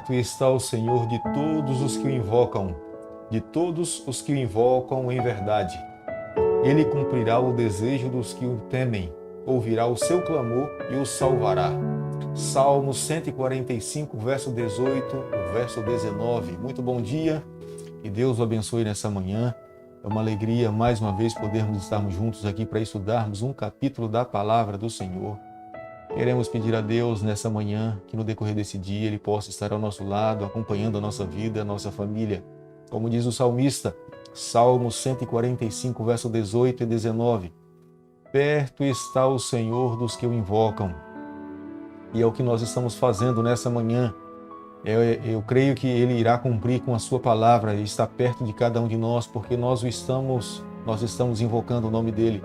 Perto está o Senhor de todos os que o invocam, de todos os que o invocam em verdade. Ele cumprirá o desejo dos que o temem, ouvirá o seu clamor e o salvará. Salmo 145, verso 18, verso 19. Muito bom dia, que Deus o abençoe nessa manhã. É uma alegria, mais uma vez, podermos estarmos juntos aqui para estudarmos um capítulo da Palavra do Senhor. Queremos pedir a Deus nessa manhã que no decorrer desse dia Ele possa estar ao nosso lado, acompanhando a nossa vida, a nossa família. Como diz o salmista, Salmo 145, verso 18 e 19. Perto está o Senhor dos que o invocam. E é o que nós estamos fazendo nessa manhã. Eu creio que Ele irá cumprir com a sua palavra e está perto de cada um de nós, porque nós estamos invocando o nome dEle.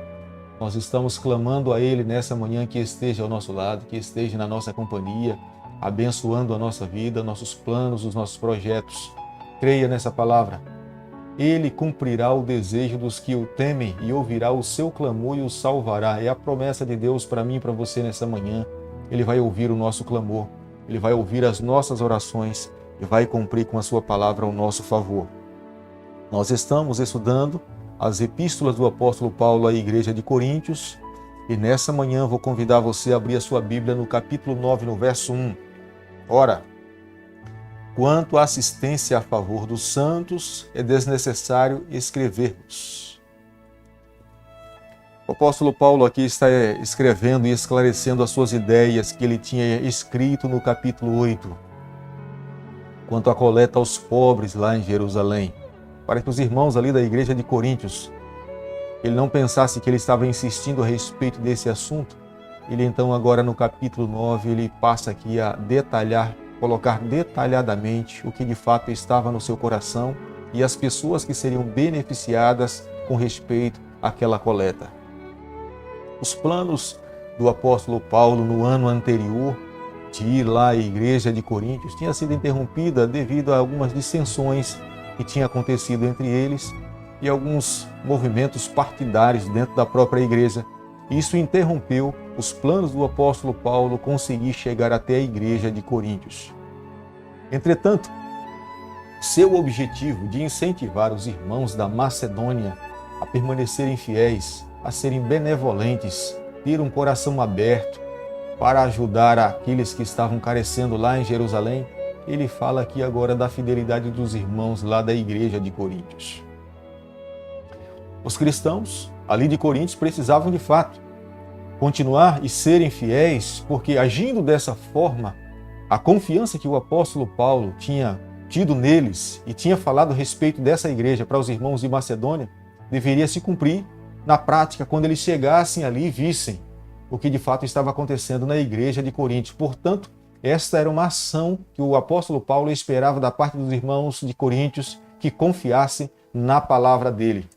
Nós estamos clamando a Ele nessa manhã que esteja ao nosso lado, que esteja na nossa companhia, abençoando a nossa vida, nossos planos, os nossos projetos. Creia nessa palavra. Ele cumprirá o desejo dos que o temem e ouvirá o seu clamor e o salvará. É a promessa de Deus para mim e para você nessa manhã. Ele vai ouvir o nosso clamor, Ele vai ouvir as nossas orações e vai cumprir com a sua palavra ao nosso favor. Nós estamos estudando as epístolas do apóstolo Paulo à igreja de Coríntios, e nessa manhã vou convidar você a abrir a sua Bíblia no capítulo 9, no verso 1. Ora, quanto à assistência a favor dos santos, é desnecessário escrever-vos. O apóstolo Paulo aqui está escrevendo e esclarecendo as suas ideias que ele tinha escrito no capítulo 8, quanto à coleta aos pobres lá em Jerusalém, para que os irmãos ali da igreja de Coríntios, ele não pensasse que ele estava insistindo a respeito desse assunto. Ele então agora no capítulo 9, ele passa aqui a detalhar, colocar detalhadamente o que de fato estava no seu coração e as pessoas que seriam beneficiadas com respeito àquela coleta. Os planos do apóstolo Paulo no ano anterior de ir lá à igreja de Coríntios tinha sido interrompida devido a algumas dissensões que tinha acontecido entre eles e alguns movimentos partidários dentro da própria igreja. Isso interrompeu os planos do apóstolo Paulo conseguir chegar até a igreja de Coríntios. Entretanto, seu objetivo de incentivar os irmãos da Macedônia a permanecerem fiéis, a serem benevolentes, ter um coração aberto para ajudar aqueles que estavam carecendo lá em Jerusalém, ele fala aqui agora da fidelidade dos irmãos lá da igreja de Coríntios. Os cristãos ali de Coríntios precisavam de fato continuar e serem fiéis, porque agindo dessa forma, a confiança que o apóstolo Paulo tinha tido neles e tinha falado a respeito dessa igreja para os irmãos de Macedônia, deveria se cumprir na prática quando eles chegassem ali e vissem o que de fato estava acontecendo na igreja de Coríntios. Portanto, esta era uma ação que o apóstolo Paulo esperava da parte dos irmãos de Coríntios que confiassem na palavra dele.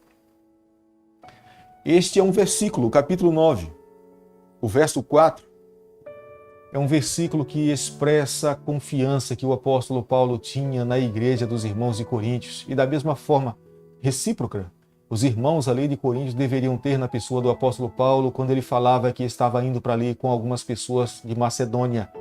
Este é um versículo, capítulo 9, o verso 4, é um versículo que expressa a confiança que o apóstolo Paulo tinha na igreja dos irmãos de Coríntios e da mesma forma recíproca, os irmãos ali de Coríntios deveriam ter na pessoa do apóstolo Paulo quando ele falava que estava indo para ali com algumas pessoas de Macedônia.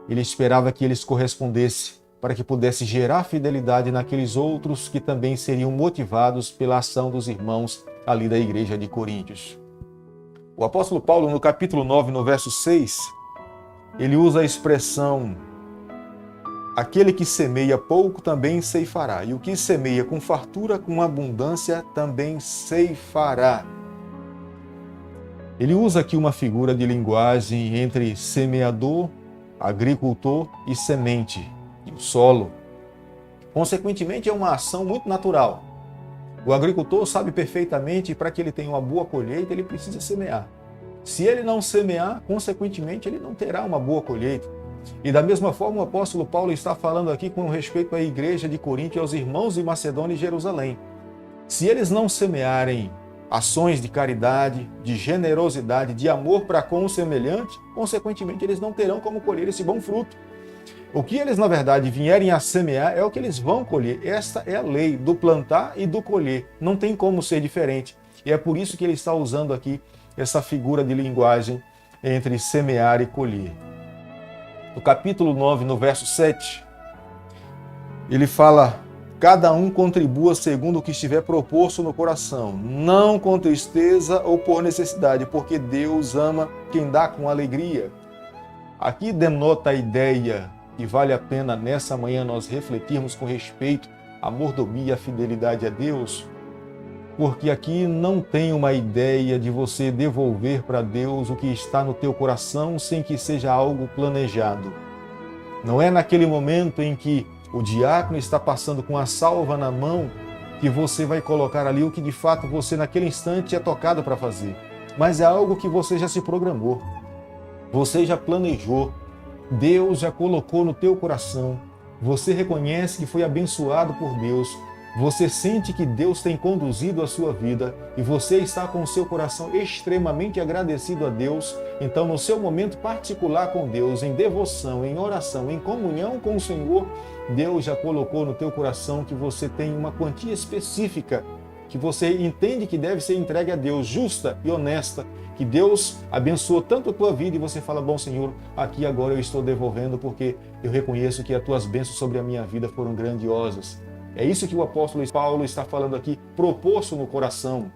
Ele esperava que eles correspondessem para que pudesse gerar fidelidade naqueles outros que também seriam motivados pela ação dos irmãos ali da igreja de Coríntios. O apóstolo Paulo, no capítulo 9, no verso 6, ele usa a expressão: aquele que semeia pouco também ceifará, e o que semeia com fartura, com abundância, também ceifará. Ele usa aqui uma figura de linguagem entre semeador, agricultor e semente, e o solo. Consequentemente, é uma ação muito natural. O agricultor sabe perfeitamente que para que ele tenha uma boa colheita, ele precisa semear. Se ele não semear, consequentemente, ele não terá uma boa colheita. E da mesma forma, o apóstolo Paulo está falando aqui com respeito à igreja de Corinto e aos irmãos de Macedônia e Jerusalém. Se eles não semearem ações de caridade, de generosidade, de amor para com o semelhante, consequentemente eles não terão como colher esse bom fruto. O que eles, na verdade, vierem a semear é o que eles vão colher. Esta é a lei do plantar e do colher. Não tem como ser diferente. E é por isso que ele está usando aqui essa figura de linguagem entre semear e colher. No capítulo 9, no verso 7, Ele fala: cada um contribua segundo o que estiver proposto no coração, não com tristeza ou por necessidade, porque Deus ama quem dá com alegria. Aqui denota a ideia que vale a pena nessa manhã nós refletirmos com respeito à mordomia e à fidelidade a Deus, porque aqui não tem uma ideia de você devolver para Deus o que está no teu coração sem que seja algo planejado. Não é naquele momento em que o diácono está passando com a salva na mão que você vai colocar ali o que de fato você naquele instante é tocado para fazer. Mas é algo que você já se programou, você já planejou, Deus já colocou no teu coração, você reconhece que foi abençoado por Deus, você sente que Deus tem conduzido a sua vida e você está com o seu coração extremamente agradecido a Deus. Então, no seu momento particular com Deus, em devoção, em oração, em comunhão com o Senhor, Deus já colocou no teu coração que você tem uma quantia específica que você entende que deve ser entregue a Deus, justa e honesta, que Deus abençoou tanto a tua vida e você fala: bom Senhor, aqui agora eu estou devolvendo porque eu reconheço que as tuas bênçãos sobre a minha vida foram grandiosas. É isso que o apóstolo Paulo está falando aqui, proposto no coração.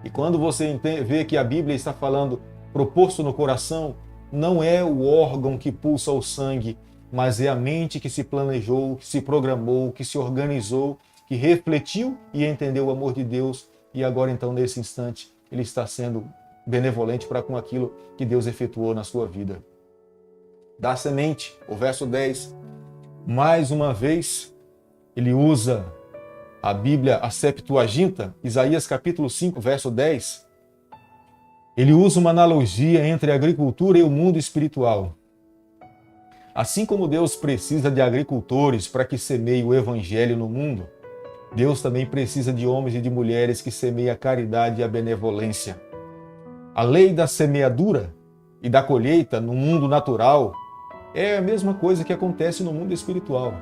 E quando você vê que a Bíblia está falando proposto no coração, não é o órgão que pulsa o sangue, mas é a mente que se planejou, que se programou, que se organizou, que refletiu e entendeu o amor de Deus. E agora então, nesse instante, ele está sendo benevolente para com aquilo que Deus efetuou na sua vida. Da semente, o verso 10, mais uma vez, ele usa a Bíblia, a Septuaginta, Isaías capítulo 5, verso 10. Ele usa uma analogia entre a agricultura e o mundo espiritual. Assim como Deus precisa de agricultores para que semeiem o evangelho no mundo, Deus também precisa de homens e de mulheres que semeiem a caridade e a benevolência. A lei da semeadura e da colheita no mundo natural é a mesma coisa que acontece no mundo espiritual.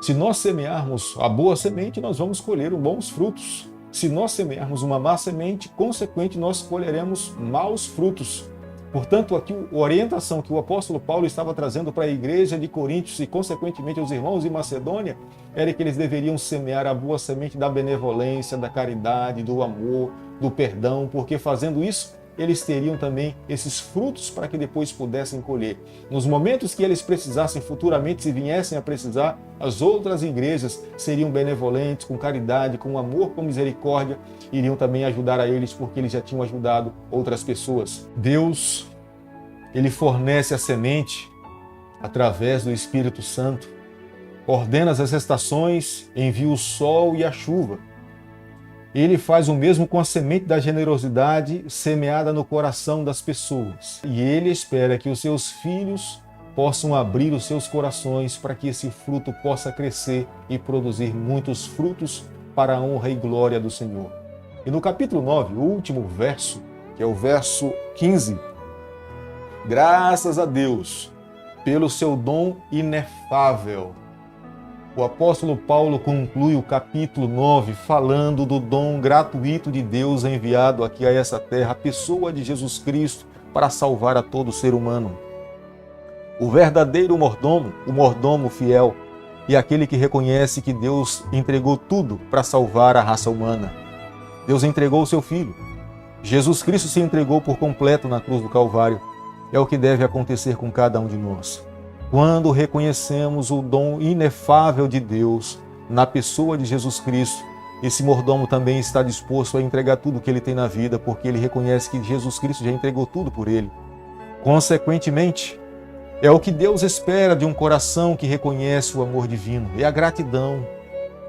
Se nós semearmos a boa semente, nós vamos colher bons frutos. Se nós semearmos uma má semente, consequente, nós colheremos maus frutos. Portanto, aqui a orientação que o apóstolo Paulo estava trazendo para a igreja de Coríntios e, consequentemente, aos irmãos de Macedônia, era que eles deveriam semear a boa semente da benevolência, da caridade, do amor, do perdão, porque fazendo isso, eles teriam também esses frutos para que depois pudessem colher. Nos momentos que eles precisassem futuramente, se viessem a precisar, as outras igrejas seriam benevolentes, com caridade, com amor, com misericórdia, iriam também ajudar a eles, porque eles já tinham ajudado outras pessoas. Deus, ele fornece a semente através do Espírito Santo, ordena as estações, envia o sol e a chuva. Ele faz o mesmo com a semente da generosidade semeada no coração das pessoas. E ele espera que os seus filhos possam abrir os seus corações para que esse fruto possa crescer e produzir muitos frutos para a honra e glória do Senhor. E no capítulo 9, o último verso, que é o verso 15, graças a Deus pelo seu dom inefável. O apóstolo Paulo conclui o capítulo 9 falando do dom gratuito de Deus enviado aqui a essa terra, a pessoa de Jesus Cristo, para salvar a todo ser humano. O verdadeiro mordomo, o mordomo fiel, é aquele que reconhece que Deus entregou tudo para salvar a raça humana. Deus entregou o seu Filho. Jesus Cristo se entregou por completo na cruz do Calvário. É o que deve acontecer com cada um de nós. Quando reconhecemos o dom inefável de Deus na pessoa de Jesus Cristo, esse mordomo também está disposto a entregar tudo que ele tem na vida, porque ele reconhece que Jesus Cristo já entregou tudo por ele. Consequentemente, é o que Deus espera de um coração que reconhece o amor divino, é a gratidão.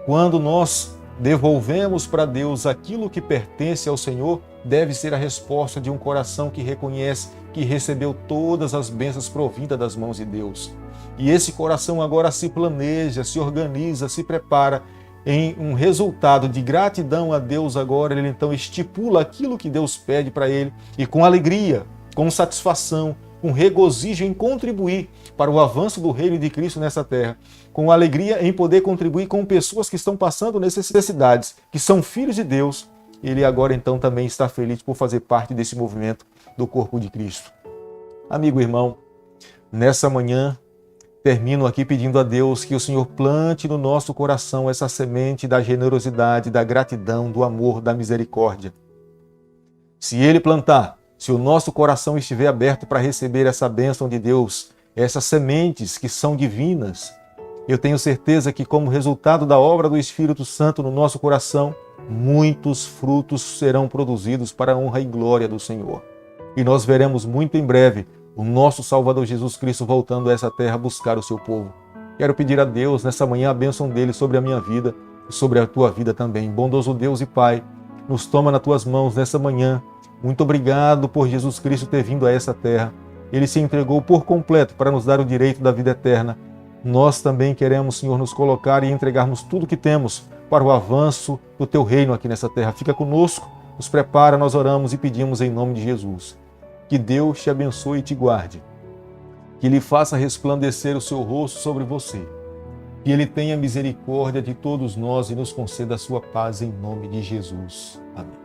Quando nós devolvemos para Deus aquilo que pertence ao Senhor, deve ser a resposta de um coração que reconhece que recebeu todas as bênçãos provindas das mãos de Deus. E esse coração agora se planeja, se organiza, se prepara em um resultado de gratidão a Deus. Agora ele então estipula aquilo que Deus pede para ele e com alegria, com satisfação, com regozijo em contribuir para o avanço do reino de Cristo nessa terra, com alegria em poder contribuir com pessoas que estão passando necessidades, que são filhos de Deus. Ele agora então também está feliz por fazer parte desse movimento do corpo de Cristo. Amigo irmão, nessa manhã, Termino aqui pedindo a Deus que o Senhor plante no nosso coração essa semente da generosidade, da gratidão, do amor, da misericórdia. Se Ele plantar, se o nosso coração estiver aberto para receber essa bênção de Deus, essas sementes que são divinas, eu tenho certeza que, como resultado da obra do Espírito Santo no nosso coração, muitos frutos serão produzidos para a honra e glória do Senhor. E nós veremos muito em breve o nosso Salvador Jesus Cristo voltando a essa terra buscar o seu povo. Quero pedir a Deus nessa manhã a bênção dele sobre a minha vida e sobre a tua vida também. Bondoso Deus e Pai, nos toma nas tuas mãos nessa manhã. Muito obrigado por Jesus Cristo ter vindo a essa terra. Ele se entregou por completo para nos dar o direito da vida eterna. Nós também queremos, Senhor, nos colocar e entregarmos tudo que temos para o avanço do teu reino aqui nessa terra. Fica conosco, nos prepara, nós oramos e pedimos em nome de Jesus. Que Deus te abençoe e te guarde. Que Ele faça resplandecer o seu rosto sobre você. Que Ele tenha misericórdia de todos nós e nos conceda a sua paz em nome de Jesus. Amém.